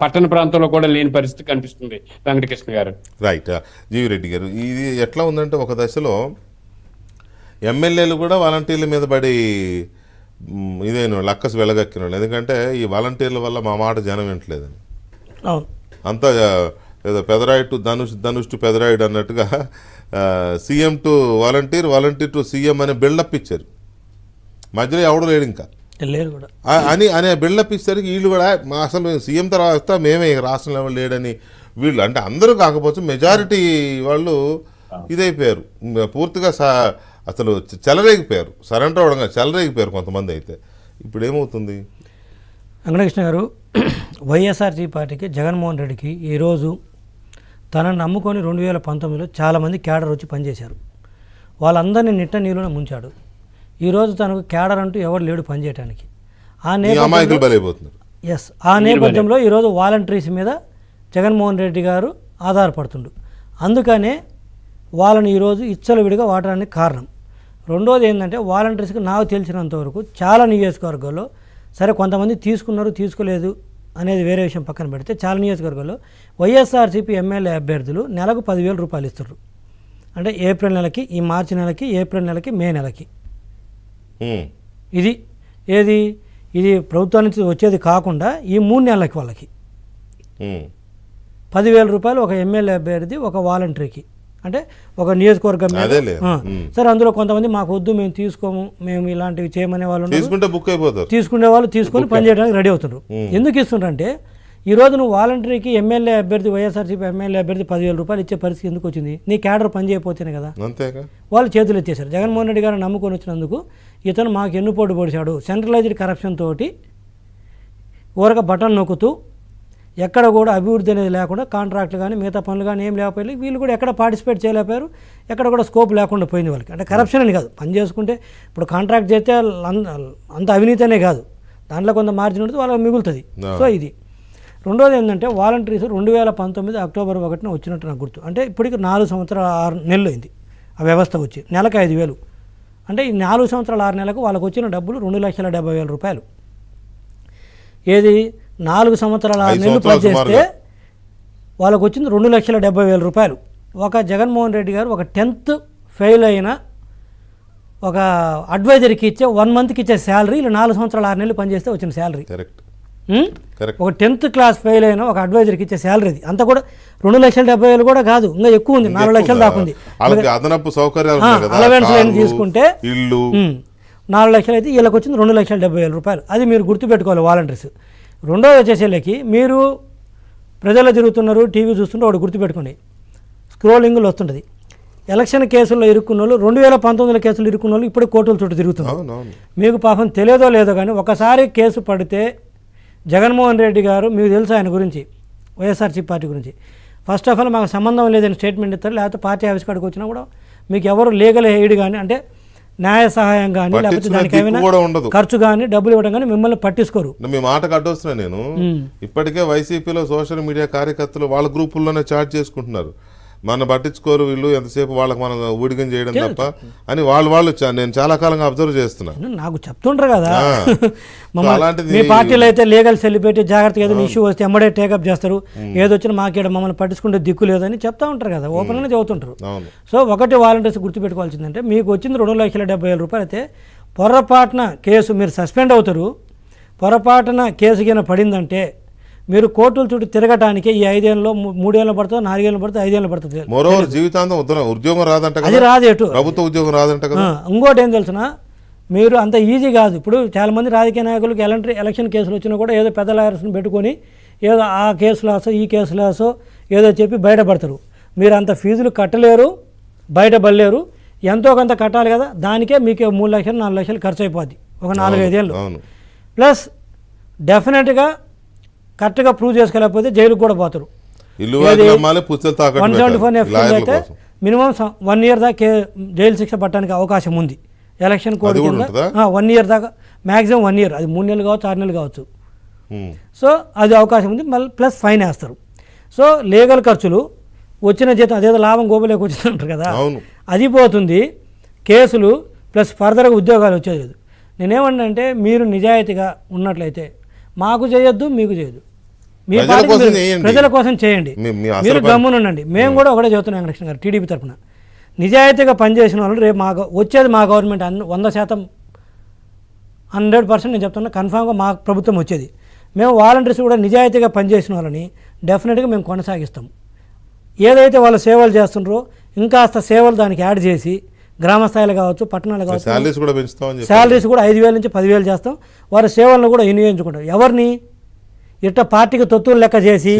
పట్టణ ప్రాంతంలో కూడా లేని పరిస్థితి కనిపిస్తుంది వెంకటకృష్ణ గారు. రైట్. జీవిరెడ్డి గారు, ఇది ఎట్లా ఉందంటే ఒక దశలో ఎమ్మెల్యేలు కూడా వాలంటీర్ల మీద పడి ఇదేను లక్కసు వెళ్ళగక్కిన వాళ్ళు. ఎందుకంటే ఈ వాలంటీర్ల వల్ల మా మాట జనం వింటలేదని. అంతా ఏదో పెదరాయుడు ధనుష్ టు పెదరాయుడు అన్నట్టుగా CM to volunteer, volunteer to CM అనే బిల్డప్ ఇచ్చారు. మధ్యలో ఎవడు లేడు ఇంకా అనే బిల్డప్ ఇచ్చేసరికి వీళ్ళు కూడా అసలు సీఎం తర్వాత మేమే రాష్ట్రంలో ఎవరు లేడని వీళ్ళు, అంటే అందరూ కాకపోవచ్చు మెజారిటీ వాళ్ళు ఇదైపోయారు, పూర్తిగా అసలు చెలరేగిపోయారు. సరెండర్ అవడంగా చెలరేగిపోయారు కొంతమంది. అయితే ఇప్పుడు ఏమవుతుంది? వెంకటకృష్ణ గారు, వైఎస్ఆర్సీ పార్టీకి జగన్మోహన్ రెడ్డికి ఈరోజు తనను నమ్ముకొని 2019లో చాలామంది క్యాడర్ వచ్చి పనిచేశారు. వాళ్ళందరినీ నిట్ట నీళ్ళలో ముంచాడు. ఈరోజు తనకు క్యాడర్ అంటూ ఎవరు లేడు పనిచేయడానికి. ఆ నేపథ్యంలో ఈరోజు వాలంటీర్స్ మీద జగన్మోహన్ రెడ్డి గారు ఆధారపడుతుండు. అందుకనే వాళ్ళని ఈరోజు ఇచ్చలవిడిగా వాడడానికి కారణం. రెండోది ఏంటంటే వాలంటీర్స్కి నాకు తెలిసినంతవరకు చాలా నియోజకవర్గాల్లో, సరే కొంతమంది తీసుకున్నారు తీసుకోలేదు అనేది వేరే విషయం పక్కన పెడితే, చాలా నియోజకవర్గాల్లో వైఎస్ఆర్సీపీ ఎమ్మెల్యే అభ్యర్థులు నెలకు 10,000 రూపాయలు ఇస్తున్నారు. అంటే ఏప్రిల్ నెలకి, ఈ మార్చి నెలకి, ఏప్రిల్ నెలకి, మే నెలకి. ఇది ప్రభుత్వం నుంచి వచ్చేది కాకుండా ఈ 3 నెలలకి వాళ్ళకి 10,000 రూపాయలు ఒక ఎమ్మెల్యే అభ్యర్థి, ఒక వాలంటీర్కి, అంటే ఒక నియోజకవర్గం మీద. సరే, అందులో కొంతమంది మాకు వద్దు, మేము తీసుకోము, మేము ఇలాంటివి చేయమనే వాళ్ళు తీసుకునే వాళ్ళు తీసుకొని పనిచేయడానికి రెడీ అవుతున్నారు. ఎందుకు ఇస్తుంటారంటే ఈరోజు నువ్వు వాలంటీర్కి ఎమ్మెల్యే అభ్యర్థి, వైఎస్ఆర్సీపీ ఎమ్మెల్యే అభ్యర్థి 10,000 రూపాయలు ఇచ్చే పరిస్థితి ఎందుకు వచ్చింది? నీ క్యాడర్ పని చేయకపోతేనే కదా. వాళ్ళు చేతులు ఎత్తేసారు. జగన్మోహన్ రెడ్డి గారు నమ్ముకొని వచ్చినందుకు ఇతను మాకు ఎన్నుపోటు పొడిచాడు. సెంట్రలైజ్డ్ కరప్షన్ తోటి ఊరక బటన్ నొక్కుతూ ఎక్కడ కూడా అభివృద్ధి అనేది లేకుండా, కాంట్రాక్ట్లు కానీ మిగతా పనులు కానీ ఏం లేకపోయి వీళ్ళు కూడా ఎక్కడ పార్టిసిపేట్ చేయలేకపోయారు. ఎక్కడ కూడా స్కోప్ లేకుండా పోయింది వాళ్ళకి. అంటే కరప్షన్ అని కాదు, పని చేసుకుంటే ఇప్పుడు కాంట్రాక్ట్ చేస్తే అంత అవినీతి అనే కాదు, దాంట్లో కొంత మార్జిన్ ఉంటుంది, వాళ్ళకి మిగులుతుంది. సో ఇది. రెండోది ఏంటంటే వాలంటీర్స్ 2019 అక్టోబర్ 1న వచ్చినట్టు నాకు గుర్తు. అంటే ఇప్పటికి 4 సంవత్సరాల 6 నెలలు అయింది ఆ వ్యవస్థ వచ్చి. నెలకు 5,000. అంటే ఈ 4 సంవత్సరాల 6 నెలలకు వాళ్ళకు వచ్చిన డబ్బులు 2,70,000 రూపాయలు. ఏది 4 సంవత్సరాల 6 నెలలు పనిచేస్తే వాళ్ళకు వచ్చింది 2,70,000 రూపాయలు. ఒక జగన్మోహన్ రెడ్డి గారు ఒక 10th ఫెయిల్ అయిన ఒక అడ్వైజర్కి ఇచ్చే 1 మంత్కి ఇచ్చే శాలరీ, ఇలా 4 సంవత్సరాల 6 నెలలు పనిచేస్తే వచ్చిన శాలరీ. ఒక 10th క్లాస్ ఫెయిల్ అయిన ఒక అడ్వైజర్కి ఇచ్చే శాలరీ అది. అంతా కూడా 2,70,000 కూడా కాదు, ఇంకా ఎక్కువ ఉంది, 4 లక్షలు దాకా ఉంది. అలవెన్స్ అని తీసుకుంటే 4 లక్షలు అయితే వీళ్ళకి వచ్చింది 2,70,000 రూపాయలు. అది మీరు గుర్తుపెట్టుకోవాలి వాలంటీర్స్. రెండోది వచ్చేసేళ్ళకి, మీరు ప్రజల్లో తిరుగుతున్నారు, టీవీ చూస్తుంటే ఒకటి గుర్తుపెట్టుకోండి, స్క్రోలింగ్లో వస్తుంటుంది. ఎలక్షన్ కేసుల్లో ఇరుక్కున్న వాళ్ళు, 2019 కేసులు ఇరుక్కున్న వాళ్ళు ఇప్పుడు కోర్టుల చుట్టూ తిరుగుతున్నారు. మీకు పాపం తెలియదో లేదో కానీ ఒకసారి కేసు పడితే జగన్మోహన్ రెడ్డి గారు, మీకు తెలుసు ఆయన గురించి, వైఎస్ఆర్సీ పార్టీ గురించి, ఫస్ట్ ఆఫ్ ఆల్ మాకు సంబంధం లేదని స్టేట్మెంట్ ఇస్తారు. లేకపోతే పార్టీ ఆఫీస్ కాడికి వచ్చినా కూడా మీకు ఎవరు లీగల్ ఎయిడ్ కానీ, అంటే న్యాయ సహాయం కానీ, లేకపోతే దానికి ఏమైనా ఖర్చు కానీ, డబ్బులు ఇవ్వడం కానీ మిమ్మల్ని పట్టించుకోరు. మీ మాటకు అడ్డొస్తున్నా నేను. ఇప్పటికే వైసీపీలో సోషల్ మీడియా కార్యకర్తలు వాళ్ళ గ్రూపుల్లోనే చాట్ చేసుకుంటున్నారు, మన పట్టించుకోరు వీళ్ళు, ఎంతసేపు వాళ్ళకి మనం ఊడిగం చేయడం తప్ప అని వాళ్ళు నేను చాలా కాలంగా అబ్జర్వ్ చేస్తున్నాను. నాకు చెప్తుంటారు కదా, మీ పార్టీలో అయితే లీగల్ సెలిబ్రిటీ జాగ్రత్తగా ఏదైనా ఇష్యూ వస్తే ఎమ్మడే టేకప్ చేస్తారు, ఏదొచ్చినా మాకు మమ్మల్ని పట్టించుకుంటే దిక్కు లేదని చెప్తా ఉంటారు కదా, ఓపెన్గానే చదువుతుంటారు. సో ఒకటి వాలంటీర్స్ గుర్తుపెట్టుకోవాల్సిందంటే, మీకు వచ్చింది 2,70,000 రూపాయలు అయితే పొరపాటున కేసు మీరు సస్పెండ్ అవుతారు. పొరపాటున కేసు కింద పడిందంటే మీరు కోర్టుల చుట్టూ తిరగటానికి ఈ 5 ఏళ్ళలో 3 ఏళ్ళు పడుతుంది, 4 ఏళ్ళు పడుతుంది, 5 ఏళ్ళు పడుతుంది. జీవితాంతం ఉద్యోగం రాదంట, అది రాదు, ఎటు ప్రభుత్వ ఉద్యోగం రాదంట. ఇంకోటి ఏం తెలుసిన, మీరు అంత ఈజీ కాదు. ఇప్పుడు చాలామంది రాజకీయ నాయకులకు ఎలక్షన్ కేసులు వచ్చినా కూడా ఏదో పెద్ద లాయర్స్ని పెట్టుకొని ఏదో ఆ కేసులాసో ఈ కేసులాసో ఏదో చెప్పి బయటపడతారు. మీరు అంత ఫీజులు కట్టలేరు, బయటపడలేరు. ఎంతో కొంత కట్టాలి కదా, దానికే మీకు 3 లక్షలు 4 లక్షలు ఖర్చు అయిపోద్ది ఒక 4-5 ఏళ్ళు. ప్లస్ డెఫినెట్గా కరెక్ట్గా ప్రూవ్ చేసుకోలేకపోతే జైలుకు కూడా పోతారు. 174 అయితే మినిమం 1 ఇయర్ దాకా జైలు శిక్ష పట్టడానికి అవకాశం ఉంది ఎలక్షన్ కోడ్ కింద. 1 ఇయర్ దాకా, మ్యాక్సిమం 1 ఇయర్, అది 3 నెలలు కావచ్చు, 6 నెలలు కావచ్చు. సో అది అవకాశం ఉంది. మళ్ళీ ప్లస్ ఫైన్ వేస్తారు. సో లీగల్ ఖర్చులు, వచ్చిన జీతం అదేదో లాభం గోబలేకి వచ్చిందంటారు కదా, అది పోతుంది. కేసులు ప్లస్ ఫర్దర్గా ఉద్యోగాలు వచ్చేది. నేనేమన్నా అంటే, మీరు నిజాయితీగా ఉన్నట్లయితే మాకు చేయొద్దు, మీకు చేయొద్దు. మీ ప్రజల కోసం చేయండి, మీరు గమ్మునుండండి. మేము కూడా ఒకటే చెబుతున్నాం వెంకటకృష్ణ గారు టీడీపీ తరఫున, నిజాయితీగా పనిచేసిన వాళ్ళు రేపు వచ్చేది మా గవర్నమెంట్ 100%, 100% నేను చెప్తున్నా, కన్ఫామ్గా మా ప్రభుత్వం వచ్చేది. మేము వాలంటీర్స్ కూడా నిజాయితీగా పనిచేసిన వాళ్ళని డెఫినెట్గా మేము కొనసాగిస్తాం. ఏదైతే వాళ్ళు సేవలు చేస్తున్నారో ఇంకాస్త సేవలు దానికి యాడ్ చేసి గ్రామ స్థాయిలో కావచ్చు, పట్టణాలు కావచ్చు, శాలరీస్ కూడా 5,000 నుంచి 10,000 చేస్తాం. వారి సేవలను కూడా వినియోగించుకుంటారు. ఎవరిని ఇట్ట పార్టీకి తొత్తులు లెక్క చేసి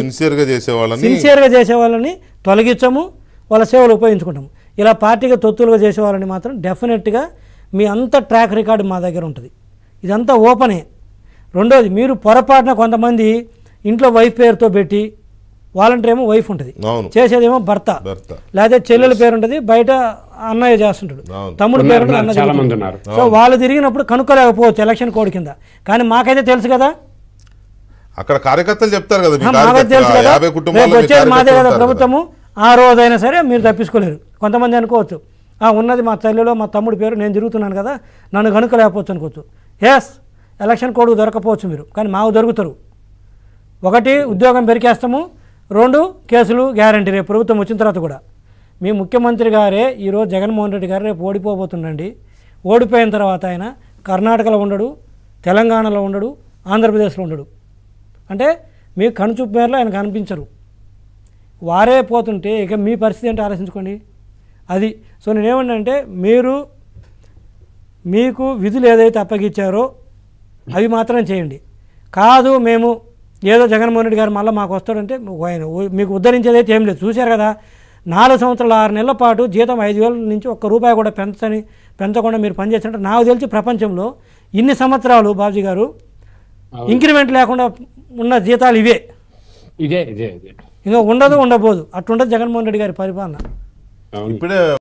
సిన్సియర్గా చేసే వాళ్ళని తొలగించము, వాళ్ళ సేవలు ఉపయోగించుకుంటాము. ఇలా పార్టీకి తొత్తులుగా చేసే వాళ్ళని మాత్రం డెఫినెట్గా మీ అంత ట్రాక్ రికార్డు మా దగ్గర ఉంటుంది. ఇదంతా ఓపెనే. రెండోది, మీరు పొరపాటున కొంతమంది ఇంట్లో వైఫ్ పేరుతో పెట్టి, వాలంటీర్ ఏమో వైఫ్ ఉంటుంది, చేసేదేమో భర్త, లేదా చెల్లెల పేరు ఉంటుంది, బయట అన్నయ్య చేస్తుంటాడు, తమ్ముడు పేరు ఉంటుంది, అన్న. సో వాళ్ళు తిరిగినప్పుడు కనుక్కోలేకపోవచ్చు ఎలక్షన్ కోడ్ కింద. కానీ మాకైతే తెలుసు కదా, అక్కడ కార్యకర్తలు చెప్తారు కదా, మాకైతే తెలుసు కదా, వచ్చేది మాదే కదా ప్రభుత్వము. ఆ రోజైనా సరే మీరు తప్పించుకోలేరు. కొంతమంది అనుకోవచ్చు, ఉన్నది మా తల్లిలో మా తమ్ముడి పేరు, నేను తిరుగుతున్నాను కదా, నన్ను కనుక్కోలేకపోవచ్చు అనుకోవచ్చు. ఎస్, ఎలక్షన్ కోడ్ దొరకపోవచ్చు మీరు, కానీ మాకు దొరుకుతారు. ఒకటి, ఉద్యోగం పెరికేస్తాము. 2, కేసులు గ్యారంటీ రేపు ప్రభుత్వం వచ్చిన తర్వాత కూడా. మీ ముఖ్యమంత్రి గారే ఈరోజు జగన్మోహన్ రెడ్డి గారు రేపు ఓడిపోబోతుండండి. ఓడిపోయిన తర్వాత ఆయన కర్ణాటకలో ఉండడు, తెలంగాణలో ఉండడు, ఆంధ్రప్రదేశ్లో ఉండడు. అంటే మీ కనుచూపు మేరలో ఆయన కనిపించరు. వారే పోతుంటే ఇక మీ పరిస్థితి ఏంటో ఆలోచించుకోండి. అది. సో నేనేమంటే, మీకు విధులు ఏదైతే అప్పగించారో అవి మాత్రం చేయండి. కాదు మేము ఏదో జగన్మోహన్ రెడ్డి గారు మళ్ళీ మాకు వస్తాడంటే ఆయన మీకు ఉద్ధరించేది అయితే ఏం లేదు. చూశారు కదా, 4 సంవత్సరాలు 6 నెలల పాటు జీతం 5,000 నుంచి ₹1 కూడా పెంచకుండా మీరు పనిచేస్తుంటే, నాకు తెలిసి ప్రపంచంలో ఇన్ని సంవత్సరాలు బాబుజీ గారు ఇంక్రిమెంట్ లేకుండా ఉన్న జీతాలు ఇవే. ఇంకా ఉండబోదు. అట్లుండదు జగన్మోహన్ రెడ్డి గారి పరిపాలన. ఇప్పుడే